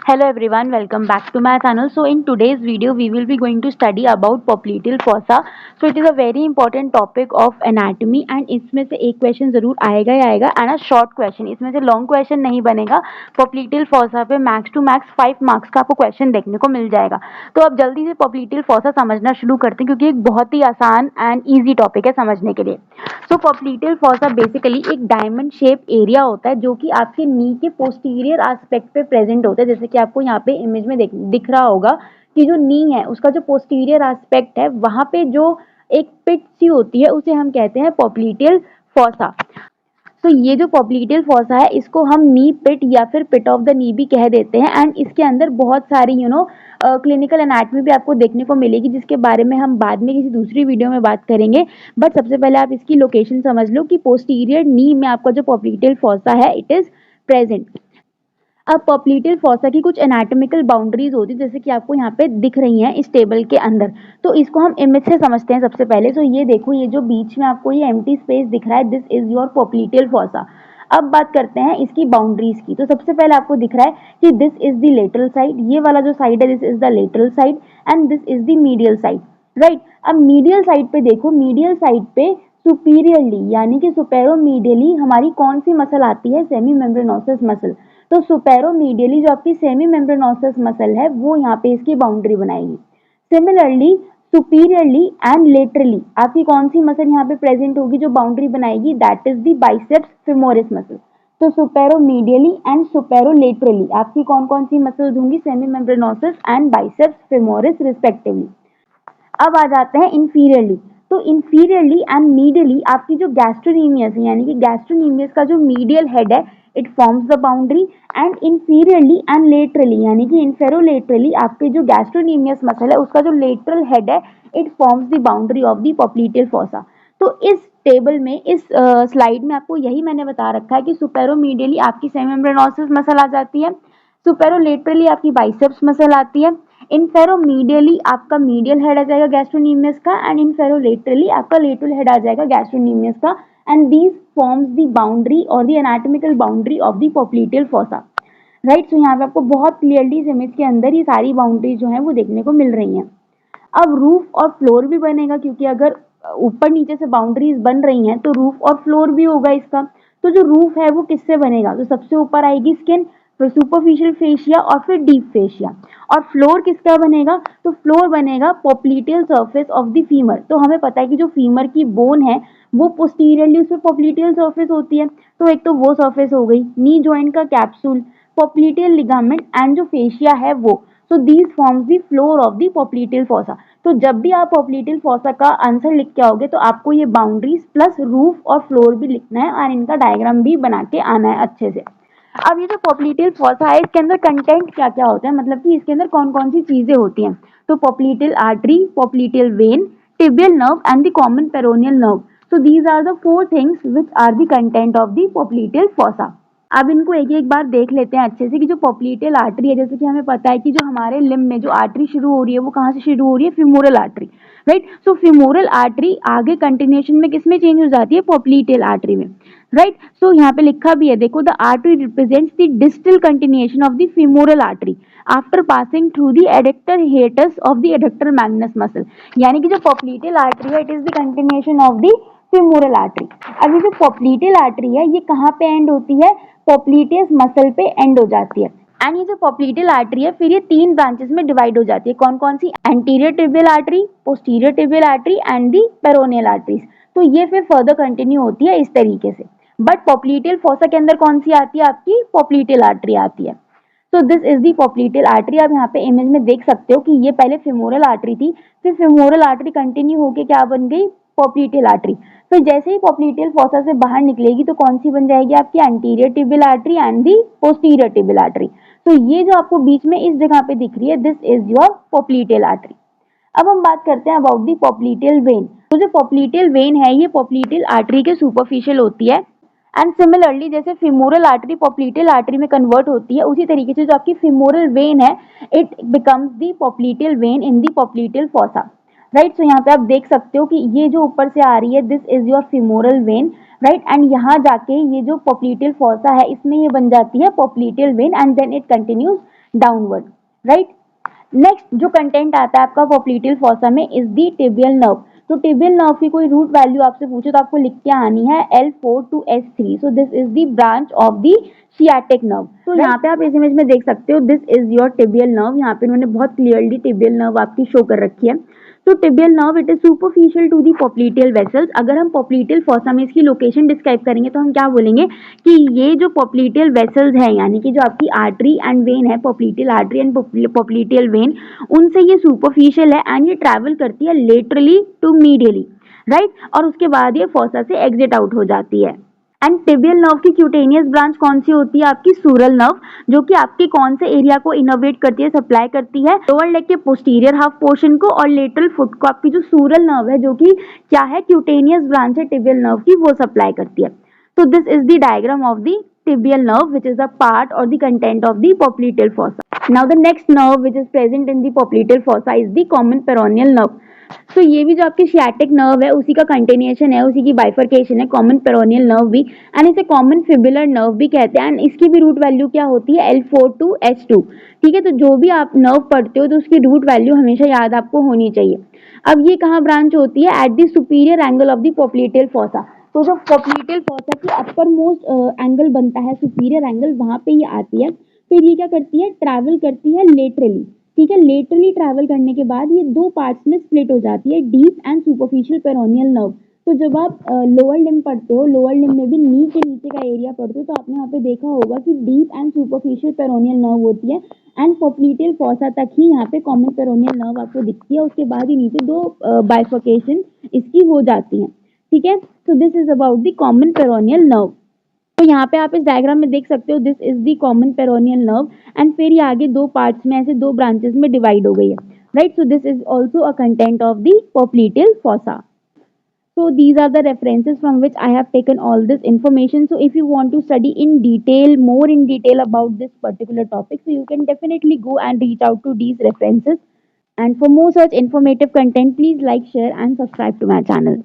Hello everyone, welcome back to my channel. So in today's video we will be going to study about popliteal fossa. So it is a very important topic of anatomy and इसमें से एक question जरूर आएगा ही आएगा and a short question, इसमें से long question नहीं बनेगा. popliteal fossa पे मैक्स टू मैक्स 5 मार्क्स का आपको क्वेश्चन देखने को मिल जाएगा. तो अब जल्दी से popliteal fossa समझना शुरू करते हैं क्योंकि एक बहुत ही आसान एंड ईजी टॉपिक है समझने के लिए. सो popliteal fossa बेसिकली एक डायमंड शेप एरिया होता है जो कि आपके नी के पोस्टीरियर एस्पेक्ट पे प्रेजेंट होता है. जैसे कि आपको यहाँ पे इमेज में दिख रहा होगा कि जो नी है उसका जो पोस्टीरियर एस्पेक्ट है वहां पे जो एक पिट सी होती है उसे हम कहते हैं popliteal fossa. तो ये जो popliteal fossa है इसको हम नी पिट या फिर पिट ऑफ द नी भी कह देते हैं एंड इसके अंदर बहुत सारी क्लिनिकल एनाटमी भी आपको देखने को मिलेगी जिसके बारे में हम बाद में किसी दूसरी वीडियो में बात करेंगे. बट सबसे पहले आप इसकी लोकेशन समझ लो कि पोस्टीरियर नी में आपका जो popliteal fossa है इट इज प्रेजेंट. अब popliteal fossa की कुछ एनाटॉमिकल बाउंड्रीज होती है जैसे कि आपको यहाँ पे दिख रही हैं इस टेबल के अंदर. तो इसको हम इमेज से समझते हैं सबसे पहले. तो ये देखो, ये जो बीच में आपको ये एम्प्टी स्पेस दिख रहा है this is your popliteal fossa. अब बात करते हैं इसकी बाउंड्रीज की. तो सबसे पहले आपको दिख रहा है कि this is the lateral side, ये वाला जो साइड है this is the lateral side and this is the medial side, right. अब मीडियल साइड पे देखो, मीडियल साइड पे सुपीरियरली यानी कि सुपेरोमीडियली हमारी कौन सी मसल आती है, सेमी मेम्ब्रेनोसस मसल. तो सुपेरोमीडियली जो आपकी सेमी मेम्ब्रेनोसस मसल है वो यहाँ पे इसकी बाउंड्री बनाएगी. सिमिलरली सुपीरियरली एंड लेटरली आपकी कौन सी मसल यहाँ पे प्रेजेंट होगी जो बाउंड्री बनाएगी, that is the biceps femoris muscle. तो सुपेरोमीडियली एंड सुपेरोलेटरली आपकी कौन कौन सी मसल्स होंगी, semimembranosus and biceps femoris respectively. अब आ जाते हैं इंफीरियरली. तो इंफीरियरली एंड मीडियली आपकी जो गैस्ट्रोनीमियस है यानी कि गैस्ट्रोनीमियस का जो मीडियल हेड है it forms the boundary and inferiorly and laterally यानी कि इंफेरोलेटरली आपके जो गैस्ट्रोनीमियस मसल है उसका जो लेटरल हेड है it forms the boundary of the popliteal fossa. तो इस टेबल में इस स्लाइड में आपको यही मैंने बता रखा है कि सुपेरोमीडियली आपकी सेमी मेम्ब्रेनोसस मसल आ जाती है, सुपेरोलेटरली आपकी बाइसेप्स मसल आती है, इनफेरोमीडियली आपका मीडियल हेड आ जाएगा गैस्ट्रोनीमियस का एंड इनफेरोलेटरली आपका लेटरल हेड आ जाएगा गैस्ट्रोनीमियस का and these forms the boundary और the anatomical boundary of the popliteal fossa, right. So यहाँ पे आपको बहुत क्लियरली इस इमेज के अंदर ये सारी बाउंड्री जो है वो देखने को मिल रही हैं. अब रूफ और फ्लोर भी बनेगा क्योंकि अगर ऊपर नीचे से बाउंड्रीज बन रही हैं तो रूफ और फ्लोर भी होगा इसका. तो जो रूफ है वो किससे बनेगा, तो सबसे ऊपर आएगी स्किन, फिर सुपरफिशियल फेशिया और फिर डीप फेशिया. और फ्लोर किसका बनेगा, तो फ्लोर बनेगा popliteal surface of the femur. तो हमें पता है कि जो फीमर की बोन है वो पोस्टीरियरली उस पर popliteal सरफेस होती है. तो एक तो वो सरफेस हो गई, नी जॉइंट का कैप्सूल, popliteal लिगामेंट एंड जो फेशिया है वो. So these forms the floor of the popliteal fossa. तो जब भी आप popliteal fossa का आंसर लिख के आओगे तो आपको ये बाउंड्रीज प्लस रूफ और फ्लोर भी लिखना है और इनका डायग्राम भी बना के आना है अच्छे से. अब ये जो popliteal fossa है इसके अंदर कंटेंट क्या क्या होता है, मतलब कि इसके अंदर कौन कौन सी चीजें होती हैं. तो popliteal artery, popliteal vein, tibial nerve and the common peroneal nerve. So these are the four things which are the content of the popliteal fossa. अब इनको एक एक बार देख लेते हैं अच्छे से कि जो popliteal आर्टरी है, जैसे कि हमें पता है कि जो हमारे लिम्ब में जो आर्टरी शुरू हो रही है वो कहाँ से शुरू हो रही है, femoral artery, right. So femoral artery आगे कंटिन्यूएशन में किसमें चेंज हो जाती है, popliteal आर्टरी में, राइट. सो यहाँ पे लिखा भी है देखो, the artery represents the distal continuation of the femoral artery after passing through the adductor hiatus of the adductor magnus muscle. यानी कि जो popliteal आर्टरी है it is the continuation of the femoral artery. अब ये जो popliteal artery है ये कहाँ पे एंड होती है, popliteus मसल पे एंड हो जाती है. एंड ये जो popliteal आर्टरी है फिर ये तीन ब्रांचेस में डिवाइड हो जाती है. कौन कौन सी, anterior tibial artery, posterior tibial artery and the peroneal arteries. तो ये फिर फर्दर कंटिन्यू होती है इस तरीके से. बट popliteal fossa के अंदर कौन सी आती है, आपकी popliteal आर्टरी आती है. तो this is the popliteal artery. आप यहाँ पे इमेज में देख सकते हो कि ये पहले femoral आर्टरी थी, फिर femoral आर्टरी कंटिन्यू होके क्या बन गई, popliteal आर्टरी. तो जैसे ही popliteal fossa से बाहर निकलेगी तो कौन सी बन जाएगी, आपकी anterior tibial artery and the posterior tibial artery. तो ये जो आपको बीच में इस जगह पे दिख रही है this is your popliteal artery. अब हम बात करते हैं अबाउट दी popliteal vein. तो जो popliteal vein है ये popliteal artery के सुपरफिशियल होती है एंड सिमिलरली जैसे femoral आर्टरी popliteal आर्टरी में कन्वर्ट होती है उसी तरीके से जो आपकी femoral vein है it becomes the popliteal vein in the popliteal fossa, right. So यहाँ पे आप देख सकते हो कि ये जो ऊपर से आ रही है this is your femoral vein, right. And यहाँ जाके ये जो popliteal fossa है इसमें ये बन जाती है popliteal vein and then it continues downward, right. Next जो कंटेंट आता है आपका पोप्लीटियल फॉसा में इज दी टिबियल नर्व। तो टिबियल नर्व की कोई रूट वैल्यू आपसे पूछे तो आपको लिख के आनी है L4 to S3। So this is the branch of the sciatic nerve. तो यहाँ पे आप इस इमेज में देख सकते हो, this is your tibial nerve. यहाँ पे इन्होंने बहुत क्लियरली टिबियल नर्व आपकी शो कर रखी है। तो tibial nerve it is superficial to the popliteal vessels. अगर हम पोप्लीटियल फॉसा में इसकी लोकेशन डिस्क्राइब करेंगे तो हम क्या बोलेंगे कि ये जो पोप्लीटियल वेसल्स है, यानी कि जो आपकी आर्टरी एंड वेन है, पोप्लीटियल आर्टरी एंड पोप्लीटियल वेन, उनसे ये सुपरफिशियल है एंड ये ट्रैवल करती है लेटरली टू मीडियली, राइट। और उसके बाद ये फॉसा से एग्जिट आउट हो जाती है। एंड टिबियल नर्व की क्यूटेनियस ब्रांच कौन सी होती है? आपकी सूरल नर्व, जो कि आपके कौन से एरिया को इनोवेट करती है, सप्लाई करती है? लोअर लेग के पोस्टीरियर हाफ पोर्शन को और लेटरल फुट को। आपकी जो सूरल नर्व है, जो कि क्या है, क्यूटेनियस ब्रांच है टिबियल नर्व की, वो सप्लाई करती है। तो this is the diagram of the tibial nerve, which is a part or the content of the popliteal fossa. Now the next nerve which is present in the popliteal fossa is the common peroneal nerve. तो ये भी जो आपकी sciatic nerve है उसी का continuation है, उसी की बाइफर्केशन है, कॉमन पेरोनियल नर्व भी, एंड इसे कॉमन फिबुलर नर्व भी कहते हैं। एंड इसकी भी रूट वैल्यू क्या होती है? L4 to S2। ठीक है, तो जो भी आप नर्व पढ़ते हो तो उसकी रूट वैल्यू हमेशा याद आपको होनी चाहिए। अब ये कहाँ ब्रांच होती है? At the superior angle of the पोप्लीटियल fossa. तो जो पोप्लीटियल फॉसा की अपर मोस्ट एंगल बनता है, सुपीरियर एंगल, वहां पे ये आती है। फिर ये क्या करती है? ट्रैवल करती है लेटरली। ठीक है, लेटरली ट्रैवल करने के बाद ये दो पार्ट्स में स्प्लिट हो जाती है, deep and superficial peroneal nerve. तो जब आप लोअर लिम्ब पढ़ते हो, लोअर लिम्ब में भी नी के नीचे का एरिया पढ़ते हो, तो आपने यहाँ पे देखा होगा कि deep and superficial peroneal nerve होती है एंड पोप्लीटियल फॉसा तक ही यहाँ पे कॉमन पेरोनियल नर्व आपको दिखती है। उसके बाद ही नीचे दो बाइफर्केशन इसकी हो जाती है। ठीक है, so this is about the common peroneal nerve। तो यहाँ पे आप इस डायग्राम में देख सकते हो, this is the common peroneal nerve and फिर ये आगे दो पार्ट्स में, ऐसे दो ब्रांचेस में डिवाइड हो गई है, right. So this is also a content of the पोप्लीटियल fossa. So these are the references from which I have taken all this information. So if you want to study in detail, more in detail about this particular topic, so you can definitely go and reach out to these references. And for more such informative content, please like, share and subscribe to my channel.